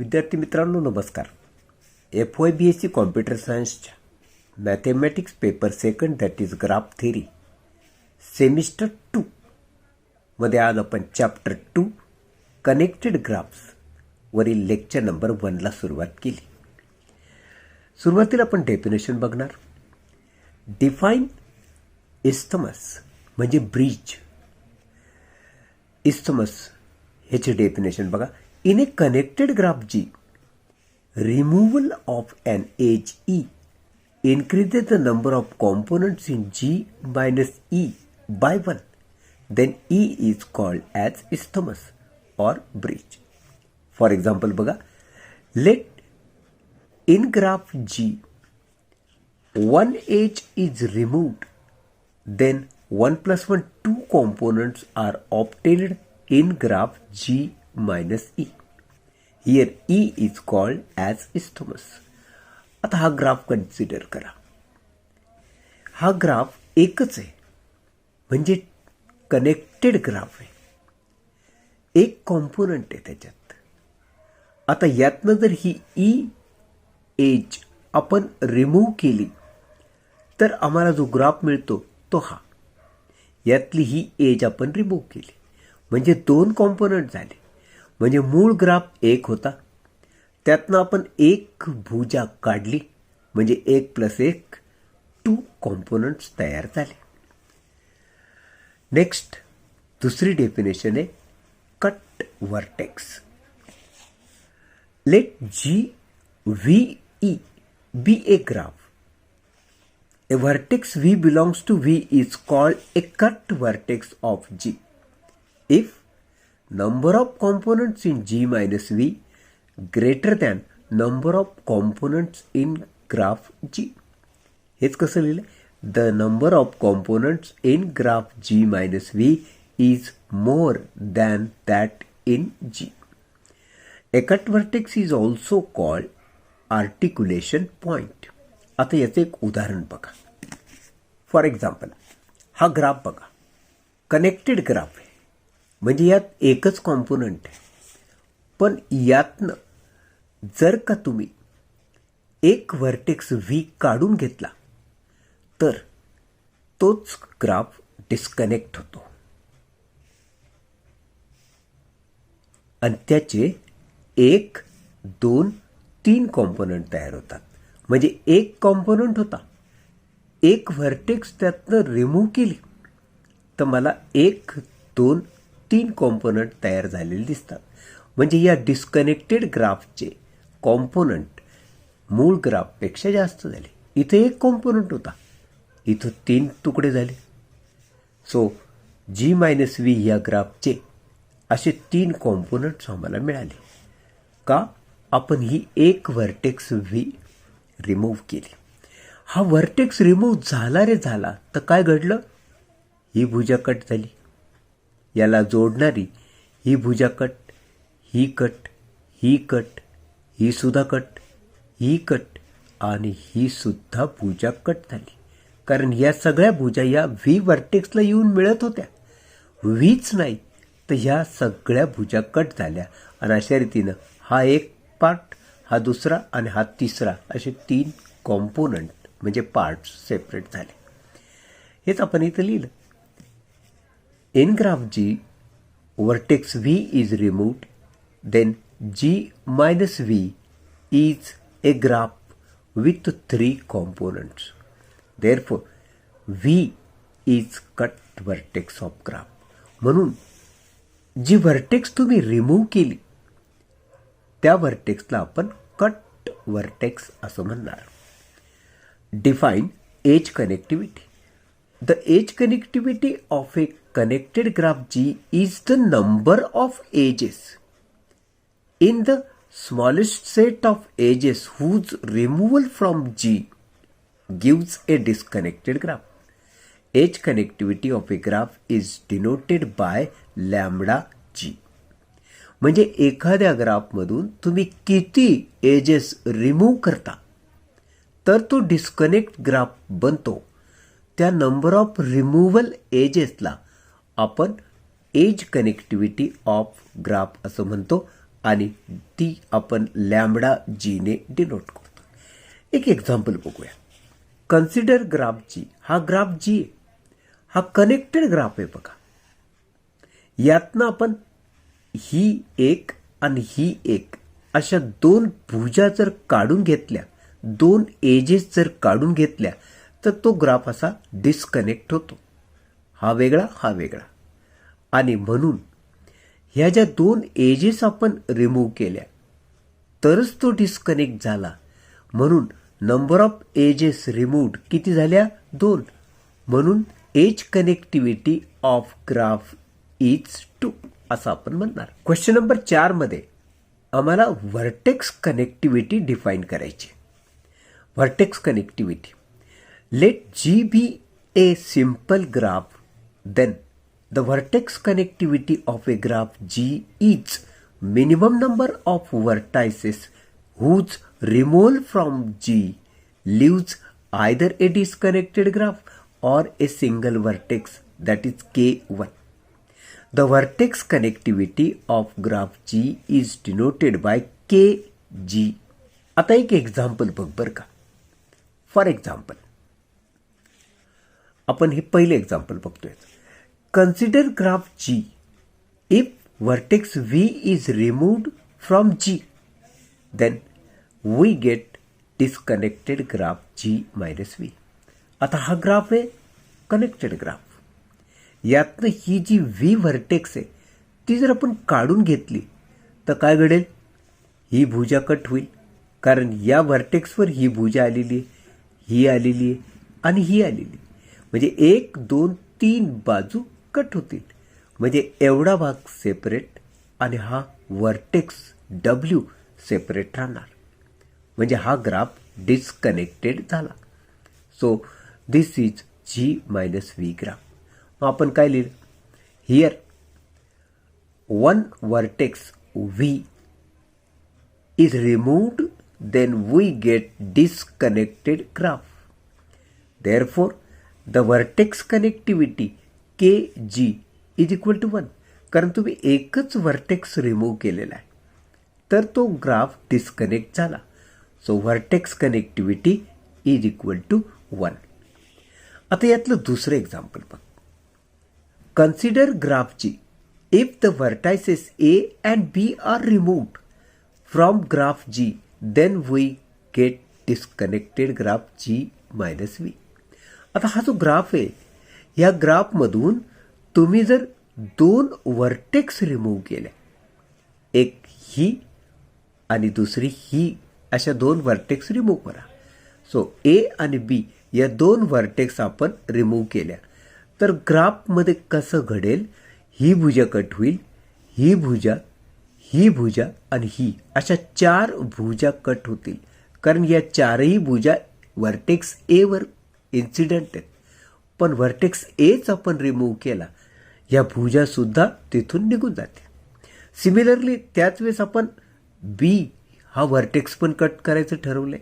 विद्यार्थी मित्रांनो नमस्कार. FYBSc कॉम्प्युटर सायन्सच्या mathematics paper second that is graph theory semester 2 मध्ये आज आपण चॅप्टर 2 कनेक्टेड ग्राफ्स वरील लेक्चर नंबर 1 ला सुरुवात केली. सुरुवातीला आपण डेफिनेशन बघणार. डिफाईन इस्थमस म्हणजे ब्रिज. इस्थमस ह्याचे डेफिनेशन बघा. In a connected graph G, removal of an edge E increases the number of components in G minus E by 1. Then E is called as isthmus or bridge. For example, बघा, let in graph G, one edge is removed, then 1 plus 1, 2 components are obtained in graph G minus E. Here E is called as isthmus. आता हा graph consider करा. हा graph एकच आहे म्हणजे connected graph आहे. एक कॉम्पोनंट आहे त्याच्यात. आता यातनं जर ही ई एज आपण रिमूव्ह केली तर आम्हाला जो ग्राफ मिळतो तो हा. यातली ही एज आपण रिमूव्ह केली म्हणजे 2 कॉम्पोनंट झाले. म्हणजे मूळ ग्राफ 1 होता, त्यातनं आपण एक भुजा काढली म्हणजे 1 + 1 2 कॉम्पोनंट्स तयार झाले. नेक्स्ट दुसरी डेफिनेशन आहे cut vertex. Let GVE be a graph. A vertex V belongs to V is called a cut vertex of G if number of components in G minus V greater than number of components in graph G. हेच कसं लिहिलं? The number of components in graph G minus V is more than that in G. A cut vertex is also called articulation point. आता याचं एक उदाहरण बघा. For example हा graph बघा. कनेक्टेड ग्राफ आहे म्हणजे यात एकच कॉम्पोनंट आहे. पण यातनं जर का तुम्ही एक व्हर्टेक्स व्ही काढून घेतला तर तोच ग्राफ डिस्कनेक्ट होतो आणि त्याचे 1, 2, 3 कॉम्पोनंट तयार होतात. म्हणजे एक कॉम्पोनंट होता, एक व्हर्टेक्स त्यातनं रिमूव्ह केली तर मला 1, 2, 3 कॉम्पोनंट तयार झालेले दिसतात. म्हणजे या डिस्कनेक्टेड ग्राफचे कॉम्पोनंट मूळ ग्राफपेक्षा जास्त झाले. इथं एक कॉम्पोनंट होता, इथं 3 तुकडे झाले. सो G मायनस V या ग्राफचे असे 3 कॉम्पोनंट्स आम्हाला मिळाले. का? आपण ही एक व्हर्टेक्स V रिमूव्ह केली. हा व्हर्टेक्स रिमूव्ह झाला रे झाला तर काय घडलं? ही भुजा कट झाली. याला जोडणारी ही भुजा कट, ही कट, ही कट, ही सुद्धा कट, ही कट आणि ही सुद्धा भुजा कट झाली. कारण या सगळ्या भुजा या व्ही व्हर्टेक्सला येऊन मिळत होत्या. व्हीच नाही तर ह्या सगळ्या भुजा कट झाल्या आणि अशा रीतीनं हा एक पार्ट, हा दुसरा आणि हा तिसरा असे 3 कॉम्पोनंट म्हणजे पार्ट्स सेपरेट झाले. हेच आपण इथं लिहिलं. In graph G, vertex V is removed, then G minus V is a graph with 3 components. Therefore, V is cut vertex of graph. म्हणून जी व्हर्टेक्स तुम्ही रिमूव्ह केली त्या व्हर्टेक्सला आपण कट व्हर्टेक्स असं म्हणणार. Define edge connectivity. The edge connectivity of a connected graph G is the number of edges in the smallest set of edges whose removal from G gives a disconnected graph. Edge connectivity of a graph is denoted by lambda G. म्हणजे एखाद्या ग्राफमधून तुम्ही किती edges remove करता तर तो disconnect graph बनतो. त्या number of removal एजेसला आपण एज कनेक्टिव्हिटी ऑफ ग्राफ असं म्हणतो आणि ती आपण लॅम्बडा जी ने डिनोट करतो. एक एक्झाम्पल बघूया. Consider graph G. हा ग्राफ जी आहे, हा कनेक्टेड ग्राफ आहे बघा. यातनं आपण ही एक आणि ही एक अशा दोन भुजा जर काढून घेतल्या, दोन एजेस जर काढून घेतल्या, तर तो ग्राफ असा डिस्कनेक्ट होतो. हा वेगळा, हा वेगळा. आणि म्हणून ह्या ज्या दोन एजेस आपण रिमूव्ह केल्या तरच तो डिस्कनेक्ट झाला. म्हणून नंबर ऑफ एजेस रिमूव्ड किती झाल्या? 2. म्हणून edge connectivity of graph is 2 असं आपण म्हणणार. क्वेश्चन नंबर 4 मध्ये आम्हाला व्हर्टेक्स कनेक्टिव्हिटी डिफाईन करायची. Vertex connectivity. Let G be a simple graph, then the vertex connectivity of a graph G is minimum number of vertices whose removal from G leaves either a disconnected graph or a single vertex, that is K1. The vertex connectivity of graph G is denoted by KG. आता एक example बघ बर का. For example आपण हे पहिले example बघतोय. Consider graph G. If vertex V is removed from G, then we get disconnected graph G minus V. आता हा ग्राफ आहे कनेक्टेड ग्राफ. यातनं ही जी V व्हर्टेक्स आहे ती जर आपण काढून घेतली तर काय घडेल? ही भुजा कट होईल, कारण या व्हर्टेक्सवर ही भुजा आलेली आहे, ही आलेली आहे आणि ही आलेली. म्हणजे 1, 2, 3 बाजू कट होतील. म्हणजे एवढा भाग सेपरेट आणि हा व्हर्टेक्स डब्ल्यू सेपरेट राहणार. म्हणजे हा ग्राफ डिस्कनेक्टेड झाला. So this is G minus V graph. मग आपण काय लिहिलं? Here one vertex V is removed, then we get disconnected graph. Therefore the vertex connectivity KG is equal to 1. कारण तुम्ही एकच व्हर्टेक्स रिमूव्ह केलेला आहे तर तो ग्राफ डिस्कनेक्ट झाला. So vertex connectivity is equal to 1. आता यातलं दुसरं एक्झाम्पल बघ. Consider graph G. If the vertices A and B are removed from graph G, then we get disconnected graph G minus V. आता हा जो graph आहे, या ग्राफमधून तुम्ही जर दोन व्हर्टेक्स रिमूव्ह केल्या, एक ही आणि दुसरी ही, अशा दोन व्हर्टेक्स रिमूव्ह करा. सो ए आणि बी या दोन व्हर्टेक्स आपण रिमूव्ह केल्या तर ग्राफमध्ये कसं घडेल? ही भुजा कट होईल, ही भुजा आणि ही, अशा 4 भुजा कट होतील. कारण या 4ही भुजा व्हर्टेक्स ए वर इन्सिडेंट आहेत. पण व्हर्टेक्स एच आपण रिमूव्ह केला, या भुजा सुद्धा तिथून निघून जाते. सिमिलरली त्याच वेळेस आपण बी हा व्हर्टेक्स पण कट करायचं ठरवलंय.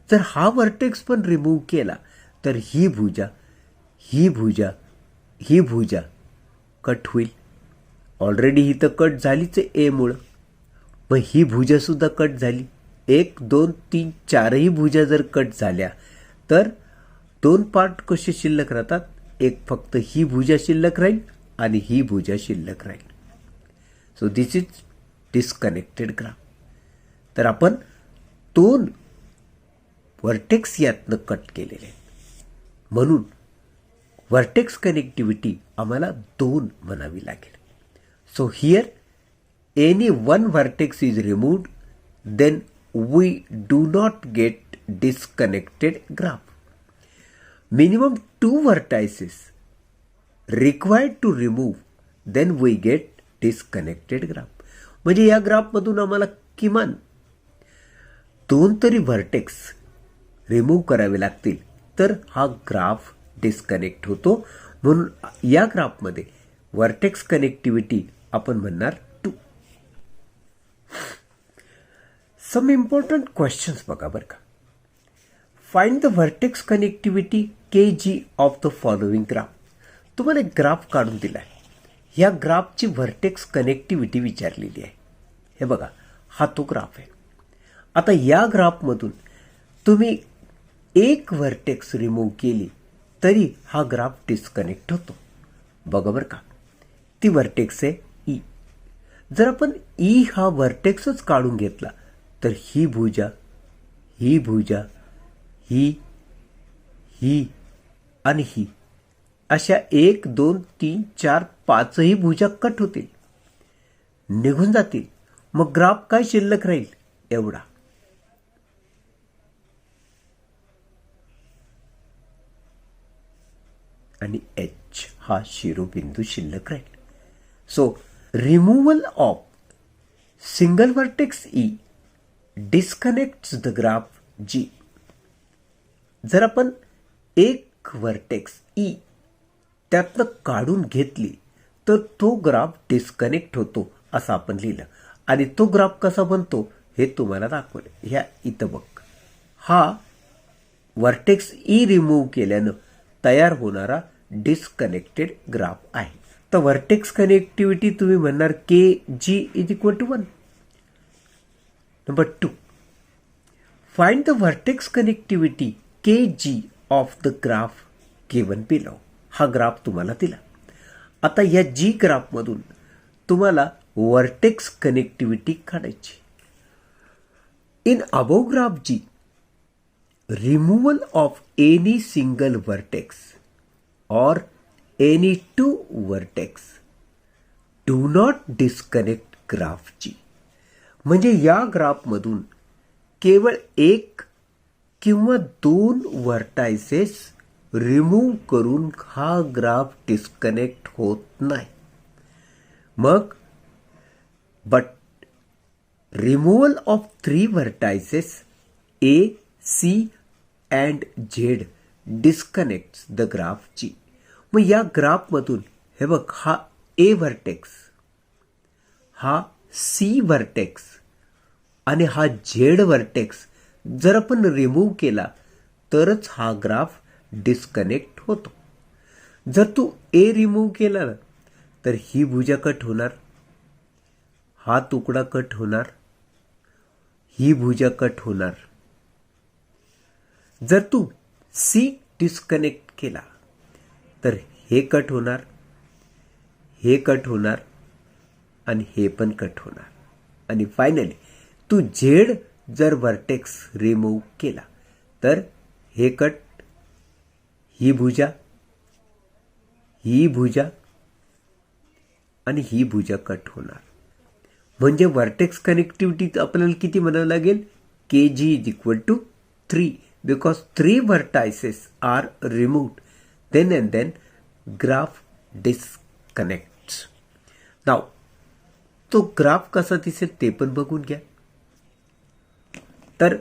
जर हा व्हर्टेक्स पण रिमूव्ह केला तर ही भुजा कट होईल. ऑलरेडी ही तर कट झालीच आहे ए मुळे, मग ही भुजा सुद्धा कट झाली. 1, 2, 3, 4ही भुजा जर कट झाल्या तर 2 पार्ट कसे शिल्लक राहतात? एक फक्त ही भुजा शिल्लक राहील आणि ही भुजा शिल्लक राहील. So this is disconnected graph. तर आपण 2 व्हर्टेक्स यातनं कट केलेले आहेत. म्हणून व्हर्टेक्स कनेक्टिव्हिटी आम्हाला 2 म्हणावी लागेल. So here any 1 vertex is removed, then we do not get disconnected graph. Minimum 2 vertices required to remove, then we get disconnected graph. म्हणजे या ग्राफमधून आम्हाला किमान 2 तरी व्हर्टेक्स रिमूव्ह करावे लागतील तर हा ग्राफ डिस्कनेक्ट होतो. म्हणून या ग्राफमध्ये व्हर्टेक्स कनेक्टिव्हिटी आपण म्हणणार 2. सम इम्पॉर्टंट क्वेश्चन्स बघा बरं का. Find the vertex connectivity KG of the following graph. तुम्हाला एक ग्राफ काढून दिला आहे. ह्या ग्राफची व्हर्टेक्स कनेक्टिव्हिटी विचारलेली आहे. हे बघा, हा तो ग्राफ आहे. आता या ग्राफमधून तुम्ही एक व्हर्टेक्स रिमूव्ह केली तरी हा ग्राफ डिस्कनेक्ट होतो. बघा बरं का, ती व्हर्टेक्स आहे ई. जर आपण ई हा व्हर्टेक्सच काढून घेतला तर ही भुजा, ही भुजा, ही आणि ही अशा 1 2 3 4 5ही भुजा कट होतील, निघून जातील. मग ग्राफ काय शिल्लक राहील? एवढा. आणि एच हा शिरोबिंदू शिल्लक राहील. So removal of single vertex E disconnects the graph G. जर आपण एक व्हर्टेक्स ई त्यातनं काढून घेतली तर तो ग्राफ डिस्कनेक्ट होतो असं आपण लिहिलं. आणि तो ग्राफ कसा बनतो हे तुम्हाला दाखवलं. ह्या इथं बघ, हा व्हर्टेक्स ई रिमूव्ह केल्यानं तयार होणारा डिस्कनेक्टेड ग्राफ आहे. तर व्हर्टेक्स कनेक्टिव्हिटी तुम्ही म्हणणार K G is equal to 1. Number 2, find the vertex connectivity K G of the graph given below. हा ग्राफ तुम्हाला दिला. आता या जी ग्राफमधून तुम्हाला व्हर्टेक्स कनेक्टिव्हिटी काढायची. In above graph G, removal of any single vertex or any two vertex do not disconnect graph G. म्हणजे या ग्राफमधून केवळ एक किंवा दोन व्हर्टायसेस रिमूव्ह करून हा ग्राफ डिस्कनेक्ट होत नाही. मग but removal of 3 vertices A, C and Z disconnects the graph G. मग या ग्राफमधून हे बघ, हा ए व्हर्टेक्स, हा सी व्हर्टेक्स आणि हा झेड व्हर्टेक्स जर आपण रिमूव्ह केला तरच हा ग्राफ डिस्कनेक्ट होतो. जर तू ए रिमूव्ह केला ना तर ही भुजा कट होणार, हा तुकडा कट होणार, ही भुजा कट होणार. जर तू सी डिस्कनेक्ट केला तर हे कट होणार, हे कट होणार आणि हे पण कट होणार. आणि फायनली तू झेड जर व्हर्टेक्स रिमूव्ह केला तर हे कट, ही भुजा, ही भुजा आणि ही भुजा कट होणार. म्हणजे व्हर्टेक्स कनेक्टिव्हिटी आपल्याला किती म्हणावं लागेल? के G is equal to 3 because 3 vertices are removed, then and then graph disconnects. Now तो ग्राफ कसा दिसेल ते पण बघून घ्या. तर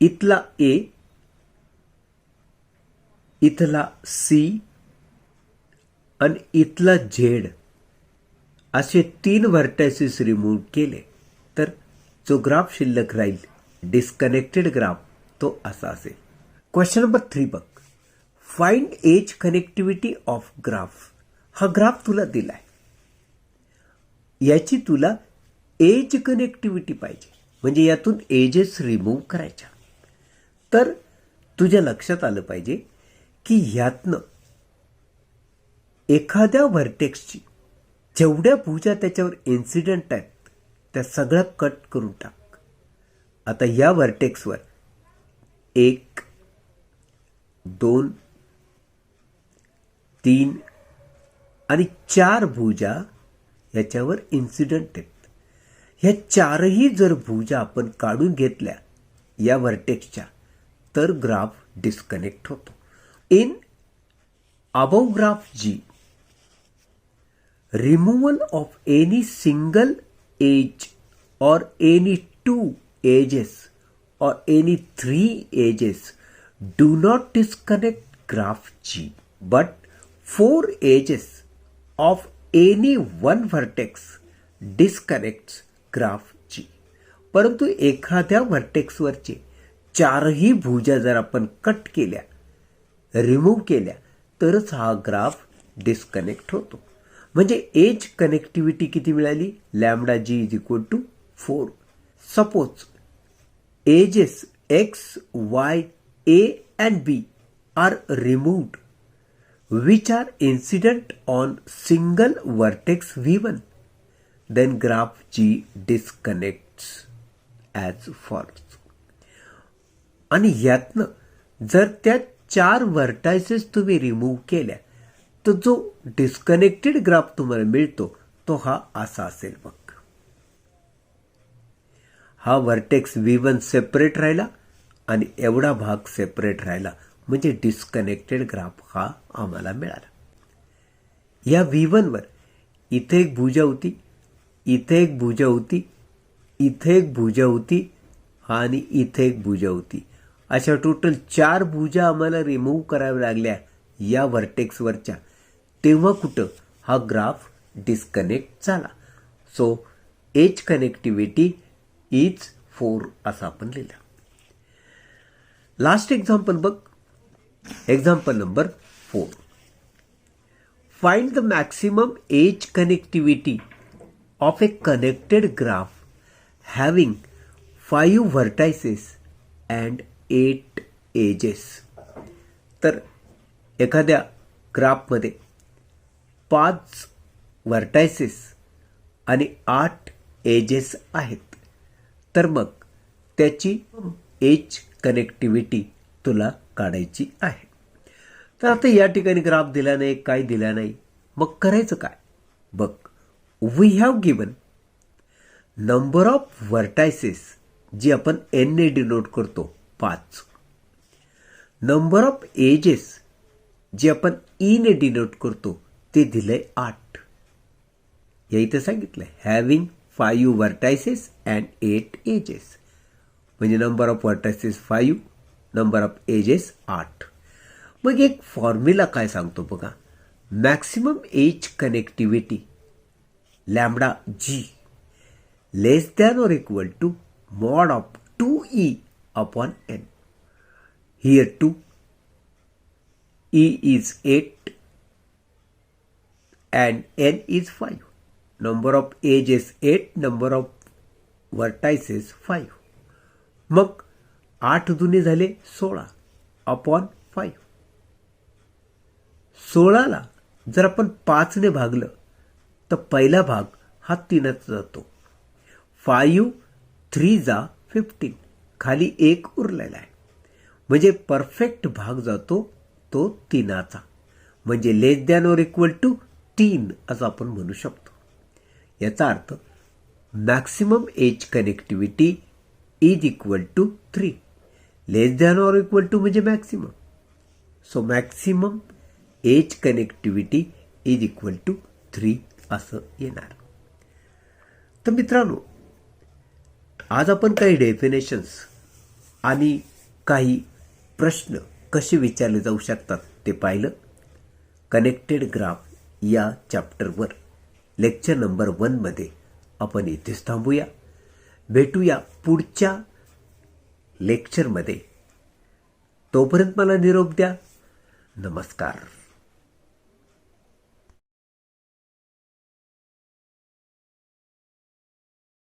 इथला ए, इथला सी आणि इथला झेड असे 3 व्हर्टायसेस रिमूव्ह केले तर जो ग्राफ शिल्लक राहील डिस्कनेक्टेड ग्राफ तो असा असेल. क्वेश्चन नंबर 3 बघ, find edge connectivity of graph. हा ग्राफ तुला दिलाय, याची तुला एज कनेक्टिव्हिटी पाहिजे, म्हणजे यातून एजेस रिमूव्ह करायच्या. तर तुझ्या लक्षात आलं पाहिजे की ह्यातनं एखाद्या व्हर्टेक्सची जेवढ्या भुजा त्याच्यावर इन्सिडेंट आहेत त्या सगळ्या कट करून टाक. आता या व्हर्टेक्सवर 1 2 3 आणि 4 भुजा याच्यावर इन्सिडेंट आहेत. ह्या 4ही जर भुजा आपण काढून घेतल्या या व्हर्टेक्सच्या तर ग्राफ डिस्कनेक्ट होतो. In above graph G, removal of any single edge or any 2 edges or any 3 edges do not disconnect graph G, but 4 edges of any one vertex disconnects graph G. परंतु एखाद्या व्हर्टेक्सवरचे 4ही भुजा जर आपण cut केल्या, remove केल्या तरच हा graph disconnect होतो. म्हणजे एज कनेक्टिव्हिटी किती मिळाली? Lambda G is equal to 4. Suppose ages x, y, a and b are removed which are incident on single vertex v1, then graph G disconnects as follows. आणि यातनं जर त्या 4 vertices तुम्ही remove केल्या तर जो डिस्कनेक्टेड ग्राफ तुम्हाला मिळतो तो हा असा असेल बघ. हा व्हर्टेक्स V1 सेपरेट राहिला आणि एवढा भाग सेपरेट राहिला म्हणजे डिस्कनेक्टेड ग्राफ हा आम्हाला मिळाला. या V1 वर इथे एक भुजा होती, इथे एक भुजा होती, इथे एक भुजा होती आणि इथे एक भुजा होती. अशा टोटल 4 भुजा आम्हाला रिमूव्ह कराव्या लागल्या या व्हर्टेक्सवरच्या. तेव्हा कुठं हा ग्राफ डिस्कनेक्ट झाला. सो एज कनेक्टिव्हिटी इज 4 असं आपण लिहिलं. लास्ट एक्झाम्पल बघ. Example number 4. Find the maximum edge connectivity of a connected graph having 5 vertices and 8 edges. तर एखाद्या ग्राफमध्ये 5 व्हर्टायसेस आणि 8 एजेस आहेत. तर मग त्याची एज कनेक्टिव्हिटी तुला काढायची आहे. तर आता या ठिकाणी ग्राफ दिला नाही, काय दिला नाही, मग करायचं काय बघ. We have given number of vertices G आपण एन ने डिनोट करतो 5. नंबर ऑफ एजेस जे आपण ई ने डिनोट करतो ते दिलंय 8. या इथे सांगितलंय हॅव्हिंग 5 व्हर्टायसेस अँड 8 एजेस. म्हणजे number of vertices 5, number of edges 8. मग एक फॉर्म्युला काय सांगतो बघा. Maximum edge connectivity lambda G less than or equal to mod of 2e upon n. Here 2 e is 8 and n is 5. Number of ages 8, number of vertices 5. मग 8 दुने झाले 16 upon 5. 16ला जर आपण 5 ने भागलं तर पहिला भाग हा 3च जातो. 5 3 जा 15, खाली 1 उरलेला आहे. म्हणजे परफेक्ट भाग जातो तो 3चा. म्हणजे less than or equal to 3 असं आपण म्हणू शकतो. याचा अर्थ maximum edge connectivity is equal to 3. Less than or equal to म्हणजे maximum. So maximum edge connectivity is equal to 3 असं येणार. तर मित्रांनो, आज आपण काही डेफिनेशन्स आणि काही प्रश्न कसे विचारले जाऊ शकतात ते पाहिलं. कनेक्टेड ग्राफ या चॅप्टरवर लेक्चर नंबर 1 मध्ये आपण इथेच थांबूया. भेटूया पुढच्या लेक्चरमध्ये. तोपर्यंत मला निरोप द्या. नमस्कार.